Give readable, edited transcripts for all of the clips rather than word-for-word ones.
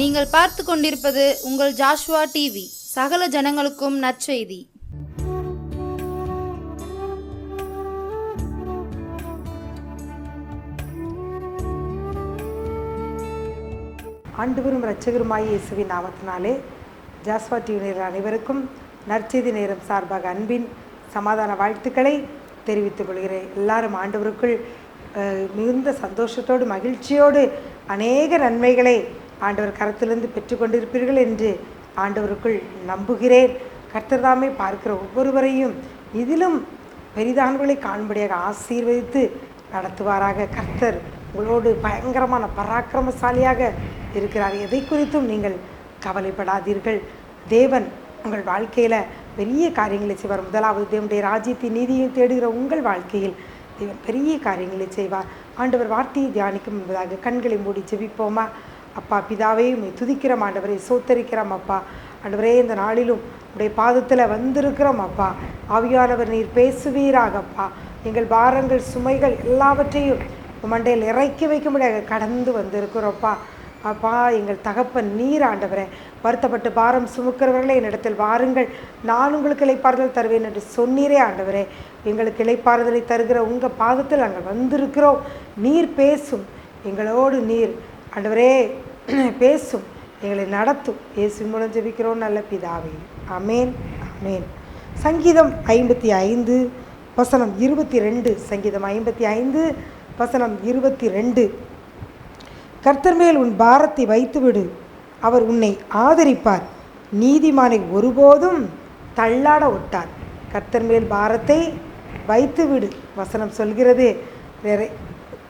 நீங்கள் பார்த்து கொண்டிருப்பது உங்கள் ஜாஷ்வா டிவி. சகல ஜனங்களுக்கும் நற்செய்தி. ஆண்டவரும் இரட்சகருமாய் இயேசுவின் நாமத்தினாலே ஜாஸ்வா டிவி நேயர்கள் அனைவருக்கும் நற்செய்தி நேரம் சார்பாக அன்பின் சமாதான வாழ்த்துக்களை தெரிவித்துக் கொள்கிறேன். எல்லாரும் ஆண்டவருக்குள் மிகுந்த சந்தோஷத்தோடு மகிழ்ச்சியோடு அநேக நன்மைகளை ஆண்டவர் கரத்திலிருந்து பெற்றுக்கொண்டிருப்பீர்கள் என்று ஆண்டவருக்குள் நம்புகிறேன். கர்த்தர் தாமே பார்க்கிற ஒவ்வொருவரையும் இதிலும் பெரிதானவர்களை காண்படியாக ஆசீர்வதித்து நடத்துவாராக. கர்த்தர் உங்களோடு பயங்கரமான பராக்கிரமசாலியாக இருக்கிறார். எதை குறித்தும் நீங்கள் கவலைப்படாதீர்கள். தேவன் உங்கள் வாழ்க்கையில் பெரிய காரியங்களை செய்வார். முதலாவது தேவனுடைய ராஜ்யத்தின் நீதியை தேடுகிற உங்கள் வாழ்க்கையில் தேவன் பெரிய காரியங்களை செய்வார். ஆண்டவர் வார்த்தையை தியானிக்கும் என்பதாக கண்களை மூடி ஜெபிப்போமா? அப்பா பிதாவே, உம்மை துதிக்கிறோம் ஆண்டவரே, சோத்தரிக்கிறோம் அப்பா. ஆண்டவரே, இந்த நாளிலும் உடைய பாதத்தில் வந்திருக்கிறோம் அப்பா. ஆவியானவர் நீர் பேசுவீராகப்பா. எங்கள் பாரங்கள் சுமைகள் எல்லாவற்றையும் மண்டையில் இறக்கி வைக்க முடியாது கடந்து வந்திருக்கிறோம்ப்பா. அப்பா எங்கள் தகப்பன் நீர் ஆண்டவரே, வருத்தப்பட்டு பாரம் சுமக்கிறவர்களே என்னிடத்தில் வாருங்கள், நான் உங்களுக்கு இளைப்பாறுதல் தருவேன் என்று சொன்னீரே ஆண்டவரே. எங்களுக்கு இளைப்பாறுதலை தருகிற உங்கள் பாதத்தில் நாங்கள் வந்திருக்கிறோம். நீர் பேசும், எங்களோடு நீர் ஆண்டவரே பேசும், எங்களை நடத்தும். இயேசுவின் மூலம் ஜெபிக்கிறோம் நல்ல பிதாவே, ஆமேன் ஆமேன். சங்கீதம் 55 வசனம் 22. சங்கீதம் 55 வசனம் 22. கர்த்தர் மேல் உன் பாரத்தை வைத்துவிடு, அவர் உன்னை ஆதரிப்பார், நீதிமானை ஒருபோதும் தள்ளாட ஒட்டார். கர்த்தர் மேல் பாரத்தை வைத்துவிடு வசனம் சொல்கிறது.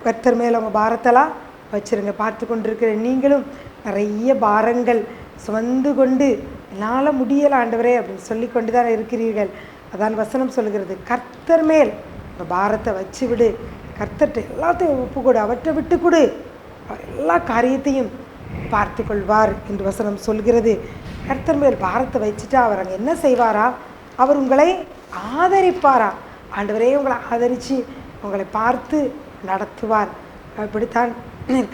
கர்த்தர் மேல் அவங்க பாரத்தெல்லாம் வச்சுருங்க. பார்த்து கொண்டிருக்கிற நீங்களும் நிறைய பாரங்கள் சுமந்து கொண்டு என்னால் முடியலை ஆண்டவரே அப்படின்னு சொல்லி கொண்டு தான் இருக்கிறீர்கள். அதான் வசனம் சொல்கிறது, கர்த்தர் மேல் உங்கள் பாரத்தை வச்சு விடு. கர்த்தர்கிட்ட எல்லாத்தையும் ஒப்பு கொடு, அவற்றை விட்டு கொடு, எல்லா காரியத்தையும் பார்த்து கொள்வார் என்று வசனம் சொல்கிறது. கர்த்தர் மேல் பாரத்தை வச்சுட்டா அவர் அங்கே என்ன செய்வாரா? அவர் உங்களை ஆதரிப்பாரா? ஆண்டவரே உங்களை ஆதரித்து உங்களை பார்த்து நடத்துவார். அப்படித்தான்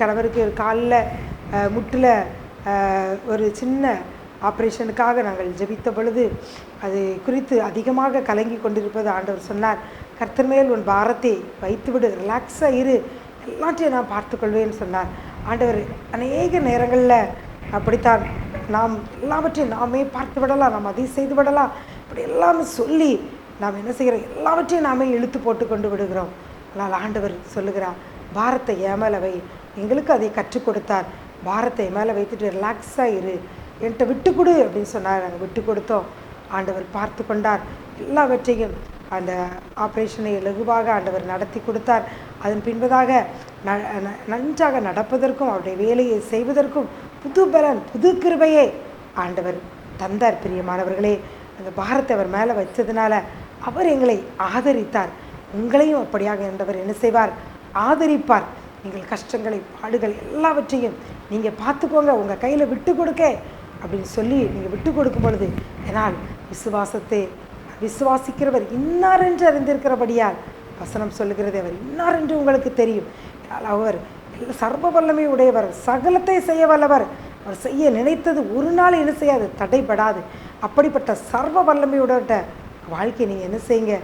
கணவருக்கு ஒரு காலில் முட்டில் ஒரு சின்ன ஆப்ரேஷனுக்காக நாங்கள் ஜெபித்த பொழுது அது குறித்து அதிகமாக கலங்கி கொண்டிருப்பது ஆண்டவர் சொன்னார், கர்த்தர் மேல் உன் பாரத்தை வைத்துவிடு, ரிலாக்ஸாக இரு, எல்லாத்தையும் நான் பார்த்துக்கொள்வேன்னு சொன்னார். ஆண்டவர் அநேக நேரங்களில் அப்படித்தான் நாம் எல்லாவற்றையும் நாமே பார்த்து விடலாம், நாம் அதை செய்து விடலாம், இப்படி எல்லாமே சொல்லி நாம் என்ன செய்கிறோம், எல்லாவற்றையும் நாமே இழுத்து போட்டு கொண்டு விடுகிறோம். ஆனால் ஆண்டவர் சொல்லுகிறார், பாரத்தை என் மேலே வை. எங்களுக்கு அதை கற்றுக் கொடுத்தார். பாரத்தை மேலே வைத்துட்டு ரிலாக்ஸாக இரு, என்கிட்ட விட்டு கொடு அப்படின்னு சொன்னார். நாங்கள் விட்டு கொடுத்தோம். ஆண்டவர் பார்த்து கொண்டார். எல்லாவற்றையும் அந்த ஆப்ரேஷனை லகுவாக ஆண்டவர் நடத்தி கொடுத்தார். அதன் பின்பதாக நன்றாக நடப்பதற்கும் அவருடைய வேலையை செய்வதற்கும் புது பலன் புது கிருபையை ஆண்டவர் தந்தார். பிரியமானவர்களே, அந்த பாரத்தை அவர் மேலே வச்சதுனால அவர் எங்களை ஆதரித்தார். உங்களையும் அப்படியாக ஆண்டவர் என்ன செய்வார்? ஆதரிப்பார். நீங்கள் கஷ்டங்களை பாடுகள் எல்லாவற்றையும் நீங்கள் பார்த்துக்கோங்க, உங்கள் கையில் விட்டு கொடுக்க அப்படின்னு சொல்லி நீங்கள் விட்டு கொடுக்கும் பொழுது, ஏன்னால் விசுவாசிக்கிறவர் இன்னார் என்று அறிந்திருக்கிறபடியால் வசனம் சொல்லுகிறது, அவர் இன்னார் என்று உங்களுக்கு தெரியும். அவர் சர்வ வல்லமை உடையவர், சகலத்தை செய்ய வல்லவர். அவர் செய்ய நினைத்தது ஒரு நாள் என்ன செய்யாது, தடைபடாது. அப்படிப்பட்ட சர்வ வல்லமையுடைய வாழ்க்கையை நீங்கள் என்ன செய்யுங்க,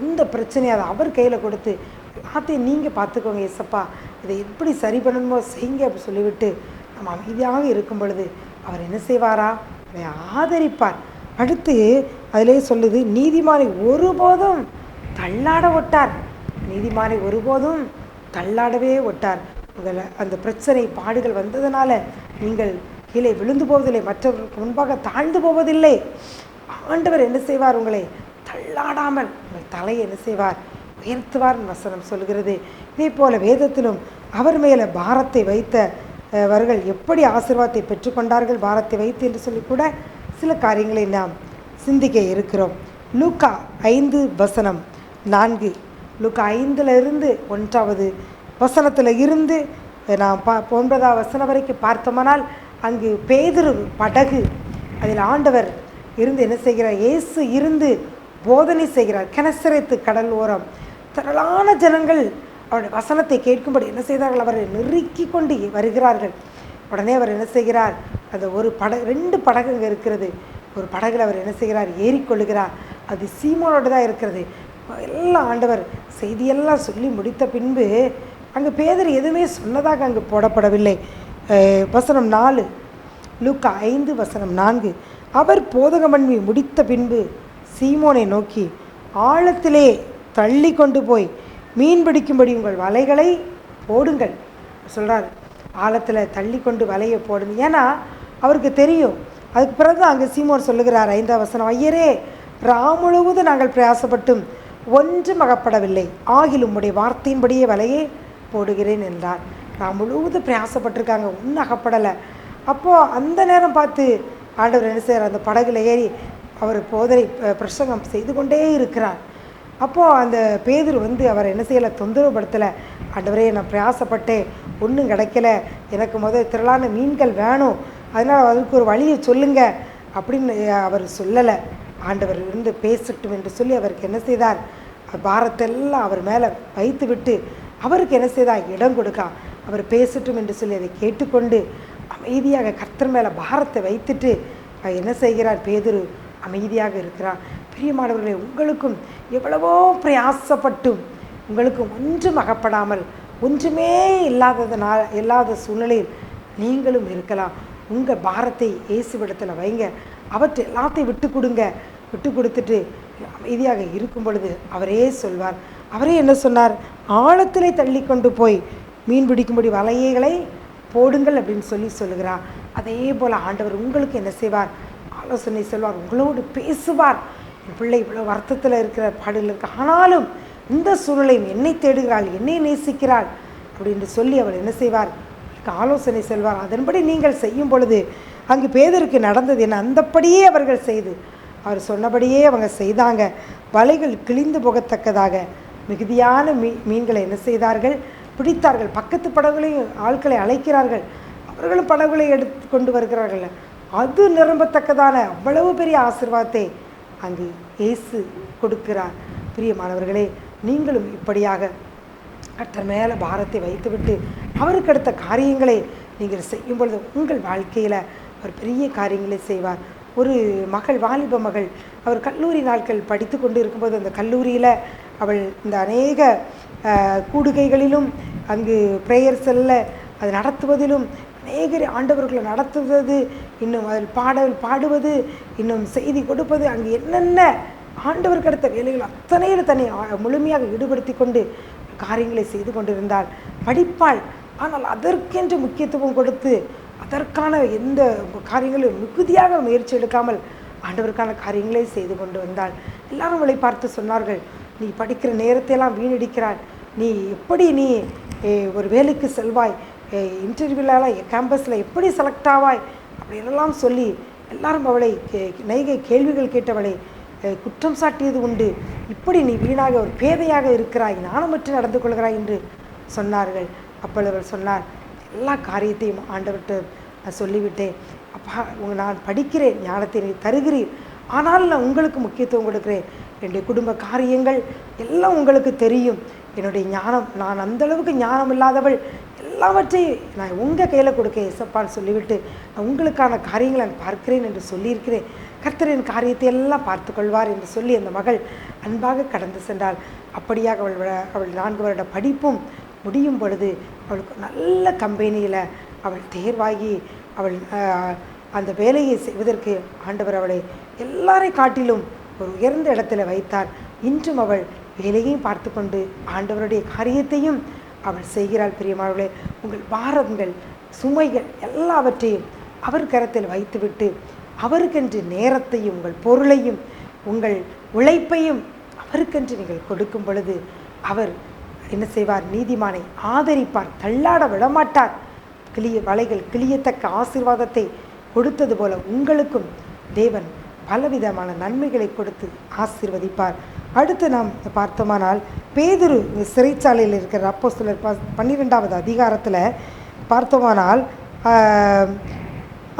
எந்த பிரச்சனையும் அதை அவர் கையில் கொடுத்து எல்லாத்தையும் நீங்கள் பார்த்துக்கோங்க. ஏசப்பா இதை எப்படி சரி பண்ணணுமோ செய்யுங்க அப்படி சொல்லிவிட்டு நம்ம அமைதியாக இருக்கும் பொழுது அவர் என்ன செய்வாரா? அதை ஆதரிப்பார். அடுத்து அதிலே சொல்லுது, நீதிமானை ஒருபோதும் தள்ளாட ஒட்டார். நீதிமானை ஒருபோதும் தள்ளாடவே ஒட்டார். உங்களை அந்த பிரச்சனை பாடுகள் வந்ததுனால நீங்கள் கீழே விழுந்து போவதில்லை, மற்றவர்களுக்கு முன்பாக தாழ்ந்து போவதில்லை. ஆண்டவர் என்ன செய்வார்? உங்களை தள்ளாடாமல் உங்கள் தலையை என்ன செய்வார்? உயர்த்துவார் வசனம் சொல்கிறது. இதே போல வேதத்திலும் அவர் மேலே பாரத்தை வைத்தவர்கள் எப்படி ஆசீர்வாதத்தை பெற்றுக்கொண்டார்கள் பாரத்தை வைத்து என்று சொல்லி கூட சில காரியங்களை நாம் சிந்திக்க இருக்கிறோம். லூக்கா 5 வசனம் 4. லூக்கா 5 1வது வசனத்தில் இருந்து நாம் 9வது வசனம் வரைக்கும் பார்த்தோமானால் அங்கு பேதுரு படகு, அதில் ஆண்டவர் இருந்து என்ன செய்கிறார்? இயேசு இருந்து போதனை செய்கிறார். கெனசரேத்து கடல் ஓரம் திரளான ஜனங்கள் அவருடைய வசனத்தை கேட்கும்படி என்ன செய்தார்கள்? அவரை நெருக்கி கொண்டு வருகிறார்கள். உடனே அவர் என்ன செய்கிறார்? அந்த ஒரு ரெண்டு படகு அங்கே இருக்கிறது. ஒரு படகுல அவர் என்ன செய்கிறார், ஏறிக்கொள்ளுகிறார். அது சீமோனோடு தான் இருக்கிறது. எல்லாம் ஆண்டவர் செய்தியெல்லாம் சொல்லி முடித்த பின்பு அங்கே பேதர் எதுவுமே சொன்னதாக அங்கே போடப்படவில்லை. வசனம் 4, லூக்கா 5:4. அவர் போதகம் பண்ணி முடித்த பின்பு சீமோனை நோக்கி, ஆழத்திலே தள்ளி கொண்டு போய் மீன் பிடிக்கும்படி உங்கள் வலைகளை போடுங்கள் சொல்கிறார். ஆழத்தில் தள்ளி கொண்டு வலையை போடுங்க. ஏன்னா அவருக்கு தெரியும். அதுக்கு பிறகு அங்கே சீமோன் சொல்லுகிறார் 5ஆம் வசனம், ஐயரே, முழுவதும் நாங்கள் பிரயாசப்பட்டும் ஒன்றும் அகப்படவில்லை, ஆகிலும் உடைய வார்த்தையின்படியே வலையை போடுகிறேன் என்றார். முழுவதும் பிரயாசப்பட்டிருக்காங்க, ஒன்றும் அகப்படலை. அப்போது அந்த நேரம் பார்த்து ஆண்டவர் என்ன செய்கிறார், அந்த படகுல ஏறி அவர் போதனை பிரசங்கம் செய்து கொண்டே இருக்கிறார். அப்போது அந்த பேதுரு அவர் என்ன செய்யலை, தொந்தரவுப்படுத்தலை. ஆண்டவரே, நான் பிரயாசப்பட்டேன், ஒன்றும் கிடைக்கல, எனக்கு திரளான மீன்கள் வேணும், அதனால் அதுக்கு ஒரு வழியை சொல்லுங்க அப்படின்னு அவர் சொல்லலை. ஆண்டவர் பேசட்டும் என்று சொல்லி அவருக்கு என்ன செய்தார், பாரத்தெல்லாம் அவர் மேலே வைத்து விட்டு அவருக்கு என்ன செய்தார், இடம் கொடுக்கா. அவர் பேசட்டும் என்று சொல்லி அதை கேட்டுக்கொண்டு அமைதியாக கர்த்தர் மேலே பாரத்தை வைத்துட்டு என்ன செய்கிறார், பேதுரு அமைதியாக இருக்கிறார். பிரியமானவர்களே, உங்களுக்கும் எவ்வளவோ பிரயாசப்பட்டும் உங்களுக்கும் ஒன்றும் அகப்படாமல் ஒன்றுமே இல்லாத சூழ்நிலையில் நீங்களும் இருக்கலாம். உங்கள் பாரத்தை இயேசுவிடத்தில் வைங்க, அவற்றை எல்லாத்தையும் விட்டு கொடுத்துட்டு அமைதியாக இருக்கும் பொழுது அவரே சொல்வார். அவரே என்ன சொன்னார், ஆழத்திலே தள்ளி கொண்டு போய் மீன் பிடிக்கும்படி வலைகளை போடுங்கள் அப்படின்னு சொல்லுகிறார். அதே போல் ஆண்டவர் உங்களுக்கு என்ன செய்வார், ஆலோசனை சொல்வார், உங்களோடு பேசுவார். என் பிள்ளை இவ்வளோ வருத்தத்தில் இருக்கிற பாடல் இருக்கு, ஆனாலும் இந்த சூழ்நிலையும் என்னை தேடுகிறாள், என்னை நேசிக்கிறாள் அப்படின்னு சொல்லி அவர் என்ன செய்வார், ஆலோசனை செல்வார். அதன்படி நீங்கள் செய்யும் பொழுது அங்கு பேதருக்கு நடந்தது என்ன, அந்தப்படியே அவர்கள் செய்து அவர் சொன்னபடியே அவங்க செய்தாங்க. வலைகள் கிழிந்து போகத்தக்கதாக மிகுதியான மீன்களை என்ன செய்தார்கள், பிடித்தார்கள். பக்கத்து படகுகளையும் ஆட்களை அழைக்கிறார்கள், அவர்களும் படகுகளை எடுத்து கொண்டு வருகிறார்கள். அது நிரம்பத்தக்கதான அவ்வளவு பெரிய ஆசீர்வாதத்தை அங்கு இயேசு கொடுக்கிறார். பிரியமானவர்களே, நீங்களும் இப்படியாக கர்த்தர் மேலே பாரத்தை வைத்துவிட்டு அவருக்கு அடுத்த காரியங்களை நீங்கள் செய்யும் பொழுது உங்கள் வாழ்க்கையில் அவர் பெரிய காரியங்களை செய்வார். ஒரு மகள், வாலிப மகள், அவர் கல்லூரி நாட்கள் படித்து கொண்டு இருக்கும்போது அந்த கல்லூரியில் அவள் இந்த அநேக கூடுகைகளிலும் அங்கு ப்ரேயர் செல்ல அது நடத்துவதிலும் அநேக ஆண்டவர்களை நடத்துவது, இன்னும் அதில் பாடுவது, இன்னும் செய்தி கொடுப்பது, அங்கு என்னென்ன ஆண்டவருக்கு அடுத்த வேலைகள் அத்தனையில் தன்னை முழுமையாக ஈடுபடுத்தி கொண்டு காரியங்களை செய்து கொண்டிருந்தாள். படிப்பாள், ஆனால் அதற்கென்று முக்கியத்துவம் கொடுத்து அதற்கான எந்த காரியங்களும் மிகுதியாக முயற்சி எடுக்காமல் ஆண்டவருக்கான காரியங்களை செய்து கொண்டு வந்தாள். எல்லாரும் அவளை பார்த்து சொன்னார்கள், நீ படிக்கிற நேரத்தையெல்லாம் வீணடிக்கிறாள், நீ எப்படி நீ ஒரு வேலைக்கு செல்வாய், இன்டர்வியூலாம் கேம்பஸில் எப்படி செலக்ட் ஆவாய் அப்படின்லாம் சொல்லி எல்லாரும் அவளை நெய்கை கேள்விகள் கேட்டவளை குற்றம் சாட்டியது உண்டு. இப்படி நீ வீணாக ஒரு பேதையாக இருக்கிறாய், நாணமற்று நடந்து கொள்கிறாய் என்று சொன்னார்கள். அப்பொழுது அவள் சொன்னார், எல்லா காரியத்தையும் ஆண்டவர்கிட்ட நான் சொல்லிவிட்டேன். அப்பா, நான் படிக்கிறேன், ஞானத்தை நீ தருகிறீர், ஆனால் நான் உங்களுக்கு முக்கியத்துவம் கொடுக்குறேன். என்னுடைய குடும்ப காரியங்கள் எல்லாம் உங்களுக்கு தெரியும். என்னுடைய ஞானம், நான் அந்தளவுக்கு ஞானம் இல்லாதவள், எல்லாவற்றையும் நான் உங்கள் கையில் கொடுக்க ஏசப்பான்னு சொல்லிவிட்டு நான் உங்களுக்கான காரியங்களை நான் பார்க்கிறேன் என்று சொல்லியிருக்கிறேன். கர்த்தரின் காரியத்தை எல்லாம் பார்த்து கொள்வார் என்று சொல்லி அந்த மகள் அன்பாக கடந்து சென்றாள். அப்படியாக அவள் 4 வருட படிப்பும் முடியும் பொழுது அவளுக்கு நல்ல கம்பெனியில் அவள் தேர்வாகி அவள் அந்த வேலையை செய்வதற்கு ஆண்டவர் அவளை எல்லாரை காட்டிலும் ஒரு உயர்ந்த இடத்துல வைத்தார். இன்றும் அவள் வேலையையும் பார்த்து கொண்டு ஆண்டவருடைய காரியத்தையும் அவள் செய்கிறாள். பிரியமானவர்களே, உங்கள் பாரங்கள், சுமைகள் எல்லாவற்றையும் அவர் கரத்தில் வைத்துவிட்டு அவருக்கென்று நேரத்தையும் உங்கள் பொருளையும் உங்கள் உழைப்பையும் அவருக்கென்று நீங்கள் கொடுக்கும் பொழுது அவர் என்ன செய்வார், நீதிமானை ஆதரிப்பார், தள்ளாட விடமாட்டார். வலைகள் கிளியத்தக்க ஆசீர்வாதத்தை கொடுத்தது போல உங்களுக்கும் தேவன் பலவிதமான நன்மைகளை கொடுத்து ஆசீர்வதிப்பார். அடுத்து நாம் பார்த்தோமானால் பேதுரு சிறைச்சாலையில் இருக்கிற அப்போஸ்தலர் 12வது அதிகாரத்தில் பார்த்தோமானால்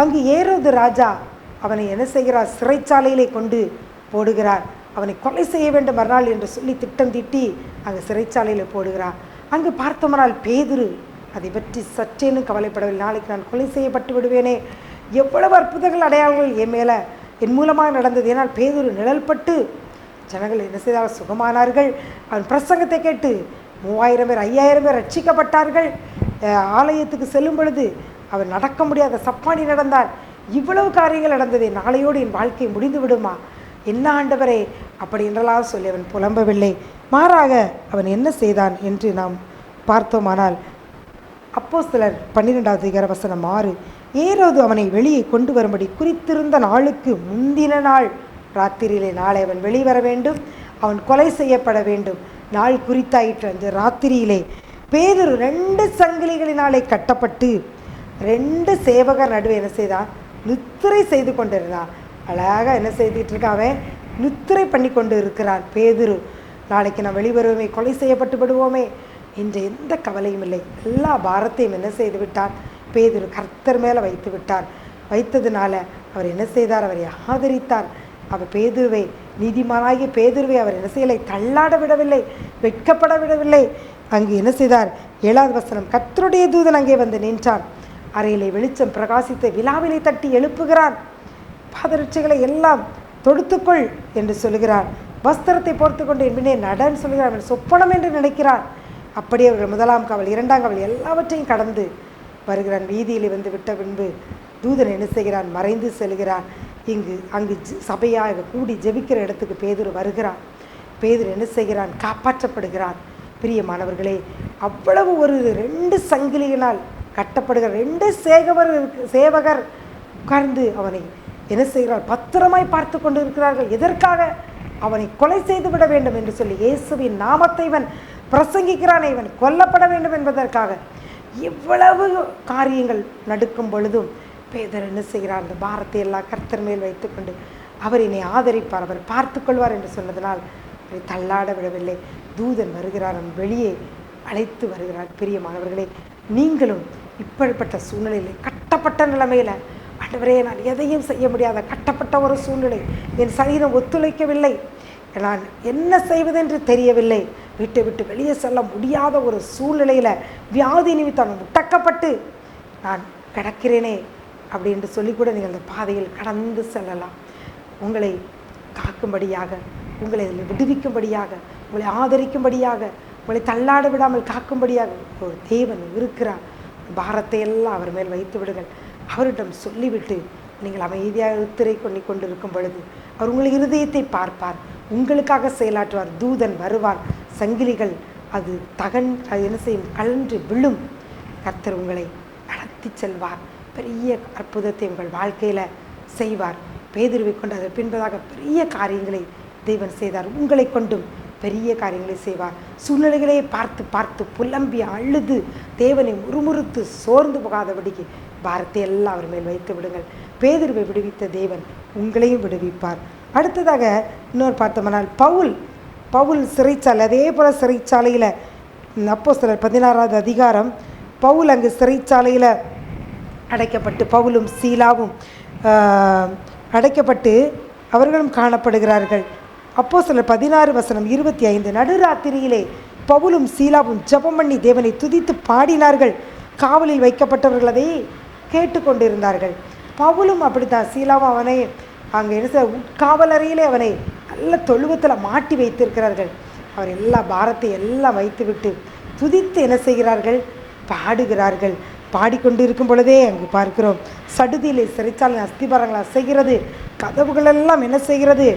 அங்கு ஏரோது ராஜா அவனை என்ன செய்கிறார், சிறைச்சாலையிலே கொண்டு போடுகிறார். அவனை கொலை செய்ய வேண்டும் மறுநாள் என்று சொல்லி திட்டம் தீட்டி அங்கே சிறைச்சாலையில் போடுகிறார். அங்கு பார்த்தோமானால் பேதுரு அதை பற்றி சற்றேனும் கவலைப்படவில்லை. நாளைக்கு நான் கொலை செய்யப்பட்டு விடுவேனே எவ்வளவு அற்புதங்கள் அடையாளங்கள் என் மேலே என் மூலமாக நடந்தது. ஏன்னால் பேதுரு நிழல்பட்டு ஜனங்கள் என்ன செய்தால் சுகமானார்கள். அவன் பிரசங்கத்தை கேட்டு 3000 பேர் 5000 பேர் ரட்சிக்கப்பட்டார்கள். ஆலயத்துக்கு செல்லும் பொழுது அவன் நடக்க முடியாத சப்பானி நடந்தார். இவ்வளவு காரியங்கள் நடந்தது. நாளையோடு என் வாழ்க்கை முடிந்து விடுமா, என்ன ஆண்டவரே அப்படி என்றெல்லாம் சொல்லி அவன் புலம்பவில்லை. மாறாக அவன் என்ன செய்தான் என்று நாம் பார்த்தோமானால் அப்போஸ்தலர் 12வது அதிகார வசனம் 6, ஏரோது அவனை வெளியே கொண்டு வரும்படி குறித்திருந்த நாளுக்கு முந்தின நாள் ராத்திரியிலே நாளை அவன் வெளிவர வேண்டும், அவன் கொலை செய்யப்பட வேண்டும். நாள் குறித்தாயிற்று. அந்த ராத்திரியிலே பேதுரு 2 சங்கிலிகளினாலே கட்டப்பட்டு 2 சேவகர் நடுவே என்ன செய்தான், நித்திரை செய்து கொண்டிருந்தான். அழகாக என்ன செய்துட்டு இருக்கான், நித்திரை பண்ணி கொண்டு இருக்கிறான் பேதுரு. நாளைக்கு நான் வெளிவருவோமே, கொலை செய்யப்பட்டு விடுவோமே என்ற எந்த கவலையும் இல்லை. எல்லா பாரத்தையும் என்ன செய்து விட்டார் பேதுரு, கர்த்தர் மேலே வைத்து விட்டார். வைத்ததுனால அவர் என்ன செய்தார், அவரை ஆதரித்தார். அவர் பேதுருவை, நீதிமானாகிய பேதுருவை அவர் என்ன செய்யலை, தள்ளாட விடவில்லை, வெட்கப்பட விடவில்லை. அங்கு என்ன செய்தார், 7வது வசனம், கர்த்தருடைய தூதன் அங்கே வந்து நின்றான். அறையிலே வெளிச்சம் பிரகாசித்து விழாவிலை தட்டி எழுப்புகிறான். பாதரட்சைகளை எல்லாம் தொடுத்துக்கொள் என்று சொல்லுகிறார். வஸ்திரத்தை பொறுத்து கொண்டு என் பின்னே நடன்னு சொல்லுகிறார். அவன் சொப்பனம் என்று நினைக்கிறான். அப்படியே அவர்கள் 1ஆம் காவல் 2ஆம் காவல் எல்லாவற்றையும் கடந்து வருகிறான். வீதியிலே வந்து விட்ட பின்பு தூதன் என்ன செய்கிறான், மறைந்து செல்கிறான். அங்கு சபையாக கூடி ஜெபிக்கிற இடத்துக்கு பேதுரு வருகிறான். பேதுரு என்ன செய்கிறான், காப்பாற்றப்படுகிறான். பிரியமானவர்களே, அவ்வளவு ஒரு 2 சங்கிலியினால் கட்டப்படுகிற 2 சேவகர் உட்கார்ந்து அவனை என்ன செய்கிறார், பத்திரமாய் பார்த்து கொண்டு இருக்கிறார்கள். எதற்காக, அவனை கொலை செய்து விட வேண்டும் என்று சொல்லி இயேசுவின் நாமத்தை இவன் பிரசங்கிக்கிறானே, இவன் கொல்லப்பட வேண்டும் என்பதற்காக. இவ்வளவு காரியங்கள் நடக்கும் பொழுதும் பேதர் என்ன செய்கிறார், அந்த பாரத்தை எல்லாம் கர்த்தர் மேல் வைத்துக்கொண்டு அவர் என்னை ஆதரிப்பார், அவர் பார்த்து கொள்வார் என்று சொன்னதனால் அவரை தள்ளாட விடவில்லை. தூதன் வருகிறார், அவன் வெளியே அழைத்து வருகிறார். பிரியமானவர்களே, நீங்களும் இப்படிப்பட்ட சூழ்நிலையில், கட்டப்பட்ட நிலைமையில், ஆண்டவரே நான் எதையும் செய்ய முடியாத கட்டப்பட்ட ஒரு சூழ்நிலை, என் சரீரம் ஒத்துழைக்கவில்லை, நான் என்ன செய்வதென்று தெரியவில்லை, விட்டு விட்டு வெளியே செல்ல முடியாத ஒரு சூழ்நிலையில் வியாதி நிமித்தம் முட்டக்கப்பட்டு நான் கிடக்கிறேனே அப்படின்னு சொல்லி கூட நீங்கள் அந்த பாதையில் கடந்து செல்லலாம். உங்களை காக்கும்படியாக, உங்களை அதில் விடுவிக்கும்படியாக, உங்களை ஆதரிக்கும்படியாக, உங்களை தள்ளாட விடாமல் காக்கும்படியாக ஒரு தேவன் இருக்கிறார். பாரத்தை எல்லாம் அவர் மேல் வைத்து விடுங்கள். அவரிடம் சொல்லிவிட்டு நீங்கள் அமைதியாக உத்திரை கொண்டு இருக்கும் பொழுது அவர் உங்கள் இருதயத்தை பார்ப்பார், உங்களுக்காக செயலாற்றுவார். தூதன் வருவார், சங்கிலிகள் அது என்ன செய்யும், கலன்று விழும். கர்த்தர் உங்களை நடத்தி செல்வார். பெரிய அற்புதத்தை உங்கள் வாழ்க்கையில் செய்வார். பேதுருவை கொண்டு அதன் பின்பதாக பெரிய காரியங்களை தேவன் செய்தார். உங்களை கொண்டும் பெரிய காரியங்களை செய்வார். சூழ்நிலைகளை பார்த்து பார்த்து புலம்பி அழுது தேவனை முறுமுறுத்து சோர்ந்து போகாதபடிக்கு பாரத்தை எல்லாம் அவர் மேல் வைத்து விடுங்கள். பேதுருவை விடுவித்த தேவன் உங்களையும் விடுவிப்பார். அடுத்ததாக இன்னொரு பார்த்தோம்னால் பவுல் சிறைச்சாலை, அதே போல் சிறைச்சாலையில் அப்போஸ்தலர் 16வது அதிகாரம், பவுல் அங்கு சிறைச்சாலையில் அடைக்கப்பட்டு, பவுலும் சீலாவும் அடைக்கப்பட்டு அவர்களும் காணப்படுகிறார்கள். அப்போஸ்தலர் 16 வசனம் 25, நடுராத்திரியிலே பவுலும் சீலாவும் ஜெபம் பண்ணி தேவனை துதித்து பாடினார்கள். காவலில் வைக்கப்பட்டவர்கள் அதை கேட்டுக்கொண்டிருந்தார்கள். பவுலும் அப்படித்தான், சீலாவும் அவனை அங்கே என்ன உட்காவலறையிலே அவனை நல்ல தொழுவத்தில் மாட்டி வைத்திருக்கிறார்கள். அவர் எல்லா பாரத்தை எல்லாம் வைத்துவிட்டு துதித்து என்ன செய்கிறார்கள், பாடுகிறார்கள். பாடிக்கொண்டு இருக்கும் பொழுதே அங்கு பார்க்கிறோம், சடுதியிலே சிறைச்சாலை அஸ்திபாரங்கள் அசைகிறது, கதவுகளெல்லாம் என்ன செய்கிறது,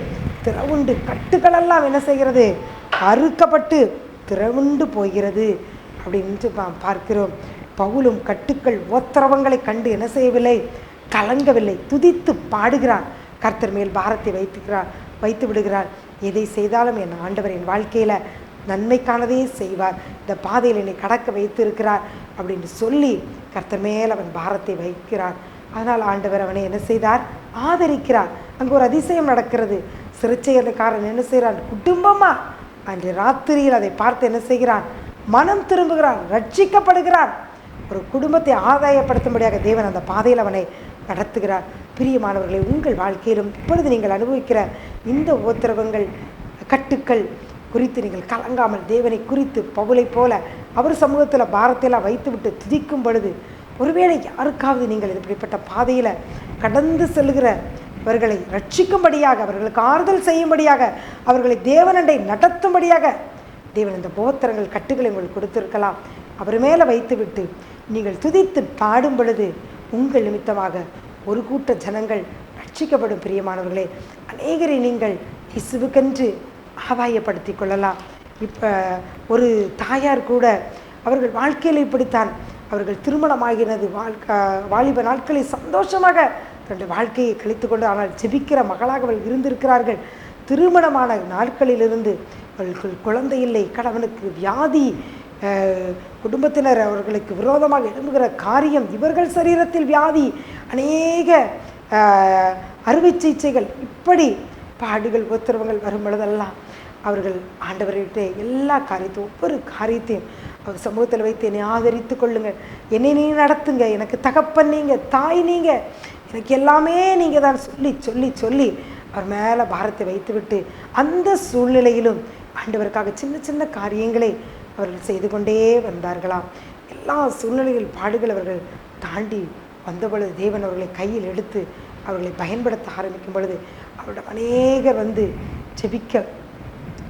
திறவுண்டு, கட்டுகளெல்லாம் என்ன செய்கிறது, அறுக்கப்பட்டு திறவுண்டு போகிறது அப்படின்ட்டு பார்க்கிறோம். பவுலும் கட்டுக்கள் ஓத்திரவங்களை கண்டு என்ன செய்யவில்லை, கலங்கவில்லை, துதித்து பாடுகிறார். கர்த்தர் மேல் பாரத்தை வைத்து விடுகிறார். எதை செய்தாலும் என் ஆண்டவர் என் வாழ்க்கையில் நன்மைக்கானதே செய்வார், இந்த பாதையில் என்னை கடக்க வைத்து இருக்கிறார் அப்படின்னு சொல்லி கர்த்தர் மேல் அவன் பாரத்தை வைக்கிறார். அதனால் ஆண்டவர் அவனை என்ன செய்தார், ஆதரிக்கிறார். அங்கே ஒரு அதிசயம் நடக்கிறது. சிறைச்செயல்காரன் என்ன செய்கிறான், குடும்பமாக அன்று ராத்திரியில் அதை பார்த்து என்ன செய்கிறான், மனம் திரும்புகிறான், ரட்சிக்கப்படுகிறான். ஒரு குடும்பத்தை ஆதாயப்படுத்தும்படியாக தேவன் அந்த பாதையில் அவனை நடத்துகிறார். பிரியமானவர்களை, உங்கள் வாழ்க்கையிலும் இப்பொழுது நீங்கள் அனுபவிக்கிற இந்த உபத்திரவங்கள், கட்டுக்கள் குறித்து நீங்கள் கலங்காமல் தேவனை குறித்து பவுலை போல அவர் சமூகத்தில் பாரத்தையெல்லாம் வைத்துவிட்டு துதிக்கும் பொழுது, ஒருவேளை யாருக்காவது நீங்கள் இப்படிப்பட்ட பாதையில் கடந்து செல்கிறவர்களை ரட்சிக்கும்படியாக, அவர்களுக்கு ஆறுதல் செய்யும்படியாக, அவர்களை தேவனண்டை நடத்தும்படியாக தேவன் இந்த போத்திரங்கள் கட்டுகளை உங்களுக்கு கொடுத்திருக்கலாம். அவர் மேலே வைத்துவிட்டு நீங்கள் துதித்து பாடும் பொழுது உங்கள் நிமித்தமாக ஒரு கூட்ட ஜனங்கள் ரட்சிக்கப்படும். பிரியமானவர்களே, அநேகரை நீங்கள் இயேசுவுக்கென்று ஆதாயப்படுத்தி கொள்ளலாம். இப்போ ஒரு தாயார் கூட அவர்கள் வாழ்க்கையில் இப்படித்தான், அவர்கள் திருமணமாகினது வாலிப நாட்களில் சந்தோஷமாக தன்னுடைய வாழ்க்கையை கழித்து கொண்டு, ஆனால் ஜெபிக்கிற மகளாக அவள் இருந்திருக்கிறார்கள். திருமணமான நாட்களிலிருந்து அவர்கள் குழந்தை இல்லை, கணவனுக்கு வியாதி, குடும்பத்தினர் அவர்களுக்கு விரோதமாக எழும்புகிற காரியம், இவர்கள் சரீரத்தில் வியாதி, அநேக அறுவை சிகிச்சைகள், இப்படி பாடுகள் உத்தரவுகள் வரும் பொழுதெல்லாம் அவர்கள் ஆண்டவர்கிட்ட எல்லா காரியத்தையும், ஒவ்வொரு காரியத்தையும் அவர் சமூகத்தில் வைத்து என்னை ஆதரித்து கொள்ளுங்கள், என்னை நீ நடத்துங்க, எனக்கு தகப்பன் நீங்கள், தாய் நீங்கள், எனக்கு எல்லாமே நீங்கள் தான் சொல்லி சொல்லி சொல்லி அவர் மேலே பாரத்தை வைத்துவிட்டு அந்த சூழ்நிலையிலும் ஆண்டவருக்காக சின்ன சின்ன காரியங்களை அவர்கள் செய்து கொண்டே வந்தார்களாம். எல்லா சூழ்நிலைகள் பாடுகள் அவர்கள் தாண்டி வந்த பொழுது தேவன் அவர்களை கையில் எடுத்து அவர்களை பயன்படுத்த ஆரம்பிக்கும் பொழுது அவரிடம் அநேகர் வந்து ஜெபிக்க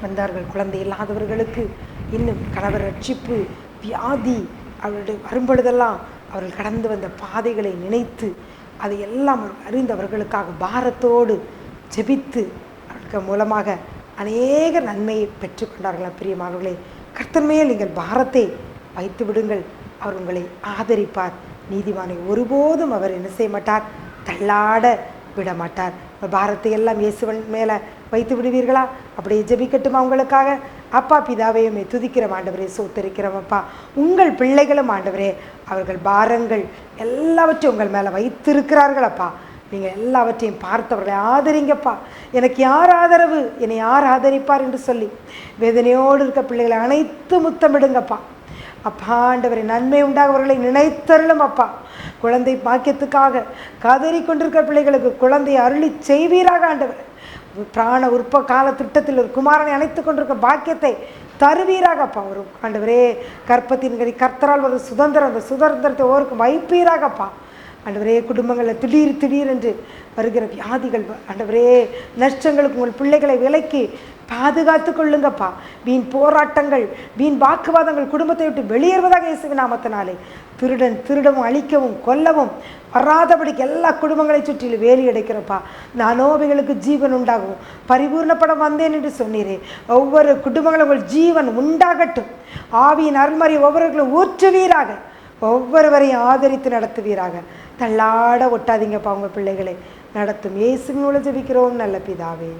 வந்தார்கள். குழந்தை இல்லாதவர்களுக்கு இன்னும் கணவர் ரட்சிப்பு, வியாதி அவர்களுடைய வரும்பொழுதெல்லாம் அவர்கள் கடந்து வந்த பாதைகளை நினைத்து அதையெல்லாம் அறிந்தவர்களுக்காக பாரத்தோடு ஜெபித்து அவர்களுக்கு மூலமாக அநேக நன்மையை பெற்றுக்கொண்டார்களாம். பிரியமானவர்களே, கர்த்தர் மேல் நீங்கள் பாரத்தை வைத்து விடுங்கள், அவர் உங்களை ஆதரிப்பார். நீதிமானை ஒருபோதும் அவர் என்ன செய்ய மாட்டார், தள்ளாட விட மாட்டார். பாரத்தை எல்லாம் இயேசுவன் மேலே வைத்து விடுவீர்களா? அப்படியே ஜெபிக்கட்டுமா உங்களுக்காக? அப்பா பிதாவையுமே துதிக்கிறோம் ஆண்டவரே, சோத்தரிக்கிறோம் அப்பா. உங்கள் பிள்ளைகளும் ஆண்டவரே அவர்கள் பாரங்கள் எல்லாவற்றையும் உங்கள் மேலே வைத்திருக்கிறார்கள் அப்பா. நீங்கள் எல்லாவற்றையும் பார்த்தவர்களை ஆதரிங்கப்பா. எனக்கு யார் ஆதரவு, என்னை யார் ஆதரிப்பார் என்று சொல்லி வேதனையோடு இருக்க பிள்ளைகளை அனைத்து முத்தமிடுங்கப்பா. அப்பா ஆண்டவரை நன்மை உண்டாக அவர்களை நினைத்தருளும் அப்பா. குழந்தை பாக்கியத்துக்காக காதறி கொண்டிருக்கிற பிள்ளைகளுக்கு குழந்தையை அருளி செய்வீராக ஆண்டவர். பிராண உற்ப கால திட்டத்தில் ஒரு குமாரனை அணைத்து கொண்டிருக்க பாக்கியத்தை தருவீராகப்பா. ஒரு ஆண்டவரே கற்பத்தின் கறி கர்த்தரால் ஒரு சுதந்திரம், அந்த சுதந்திரத்தை ஓருக்கும் வைப்பீராகப்பா. ஆண்டவரே குடும்பங்களில் திடீர் என்று வருகிற வியாதிகள், ஆண்டவரே நஷ்டங்களுக்கு உங்கள் பிள்ளைகளை விலக்கி பாதுகாத்து கொள்ளுங்கப்பா. வீண் போராட்டங்கள், வீண் வாக்குவாதங்கள் குடும்பத்தை விட்டு வெளியேறுவதாக இயேசுவின் நாமத்தினாலே. திருடவும் அழிக்கவும் கொல்லவும் வராதபடிக்கு எல்லா குடும்பங்களை சுற்றிலும் வேலி அடைக்கிறப்பா. நானோவைகளுக்கு ஜீவன் உண்டாகவும் பரிபூர்ணப்பட வந்தேன் என்று சொன்னீரே. ஒவ்வொரு குடும்பங்களும் உங்கள் ஜீவன் உண்டாகட்டும். ஆவியின் அருள்மறை ஒவ்வொருவர்களும் ஊற்றுவீராக, ஒவ்வொருவரையும் ஆதரித்து நடத்துவீராக. தள்ளாட ஒட்டாதீங்கப்பா. உங்கள் பிள்ளைகளை நடத்தும் இயேசுவின் மூலம் ஜெபிக்கிறோம் நல்ல பிதாவே.